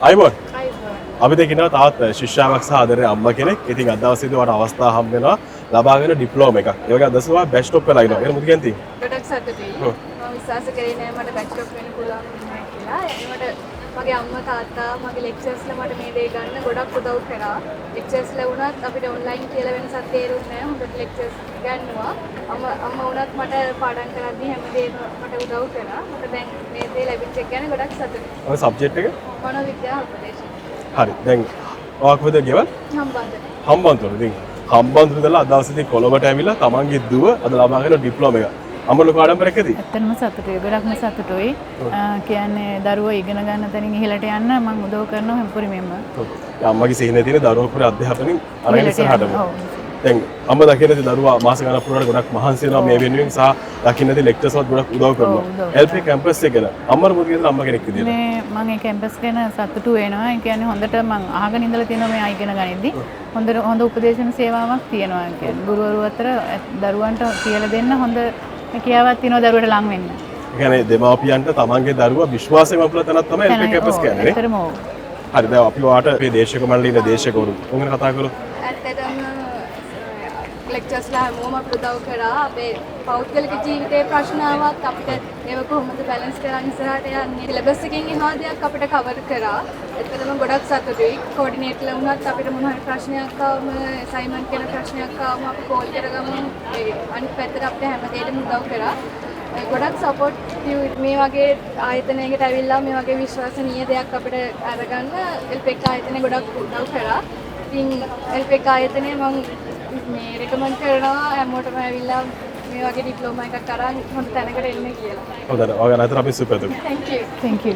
අයිබෝන් අපි දෙකිනවා තාත් ශිෂ්‍යාවක් සහ ආදරේ අම්මා කෙනෙක්. ඉතින් අද දවසේදී වට අවස්ථාව හම්බ වෙනවා ලබාගෙන ඩිප්ලෝමා එකක්. ඒ වගේ අදසවා බැච්ලොප් වෙලා ඉනවා. ඒක මොකද කියන්නේ? ගොඩක් සතුටුයි. මම විශ්වාස කරේ නෑ මට බැච්ලොප් වෙන්න පුළුවන් වෙනවා කියලා. ඒකට මගේ අම්මා තාත්තා මගේ ලෙක්චර්ස්ලා මට මේ දේ ගන්න ගොඩක් උදව් කරා. ලෙක්චර්ස්ලා වුණත් අපිට ඔන්ලයින් කියලා වෙනසක් තේරුන්නේ නෑ. හොඳට ලෙක්චර්ස් ගන්නවා. අම්මා වුණත් මට පාඩම් කරද්දී හැමදේම මට උදව් කරා. මට දැන් මේ දේ ලැබිච්ච එක ගැන ගොඩක් සතුටුයි. ඔය සබ්ජෙක්ට් එක? මනෝවිද්‍යාව උපදේශය. හරි. දැන් ඔයාක කොහෙද ගෙවල්? හම්බන්තොට. හම්බන්තොට. ඉතින් හම්බන්තොට ඉඳලා අද දවසේදී කොළඹට ඇවිල්ලා තමන්ගේ දුව අද ලබාගෙන ඩිප්ලෝමා එක. අම්මලු ආඩම්බරයකදී? ඇත්තටම සතුටුයි. ගොඩක්ම සතුටුයි. කියන්නේ දරුවෝ ඉගෙන ගන්න තැනින් ඉහළට යන්න මම උදව් කරනවා හැම්පුරිමෙන්ම. ඔව්. අම්මගේ සිහිනේ තියෙන දරුවෝ පුරේ අධ්‍යාපනයෙන් අරගෙන ඉස්සරහටම. දැන් අම්මා දකින්නදී දරුවා මාස ගණන් පුරාට ගොඩක් මහන්සි වෙනවා මේ වෙනුවෙන් සහ දකින්නදී ලෙක්චර්ස් වලට ගොඩක් උදව් කරනවා. LP කැම්පස් එක ගැන අම්මර මොකද කියලා අම්මා කෙනෙක් විදියට. මේ මම මේ කැම්පස් ගැන සතුටු වෙනවා. ඒ කියන්නේ හොඳට මම අහගෙන ඉඳලා තියෙනවා මේ ඉගෙන ගනිද්දි. හොඳ උපදේශන සේවාවක් තියෙනවා. කියන්නේ ගුරුවරු අතර දරුවන්ට කියලා දෙන්න හොඳ කියාවක් තියෙනවා දරුවට ලං වෙන්න. ඒ කියන්නේ දෙමාපියන්ට තමන්ගේ දරුවා විශ්වාසයෙන් අපල තැනක් තමයි LP කැම්පස් කියන්නේ නේ. ඇත්තටම ඔව්. හරි දැන් අපි වාට මේ දේශක මණ්ඩලයේ දේශකවරු උන් ගැන කතා කරමු. ඇත්තටම ලෙක්චර්ස්ලා හැමෝම අපිට උදව් කරා. අපේ පෞද්ගලික ජීවිතේ ප්‍රශ්න ආවත් අපිට මේක කොහොමද බැලන්ස් කරන් ඉස්සරහට යන්නේ. සිලබස් එකකින් එහා දෙයක් අපිට කවර් කරා. ඇත්තටම ගොඩක් සතුටුයි. කෝඩිනේටර්ලා වුණත් අපිට මොන හරි ප්‍රශ්නයක් ආවම අසයින්මන්ට් කියන ප්‍රශ්නයක් ආවම අපි කෝල් කරගමු. ඒ අනිත් පැත්තට අපිට හැමදේටම උදව් කරා. ගොඩක් සපෝට් මේ වගේ ආයතනයකට ඇවිල්ලා මේ වගේ විශ්වාසනීය දෙයක් අපිට අරගන්න එල්පෙක් ආයතනය ගොඩක් උදව් කරා. ඉතින් එල්පෙක් ආයතනය මම මේ රෙකමන්ඩ් කරනවා හැමෝටම ඇවිල්ලා මේ වගේ ඩිප්ලෝමා එකක් අරන් හොඳ තැනකට එන්න කියලා. හොඳයි. ඔයාලා අතර අපි super. Thank you. Thank you.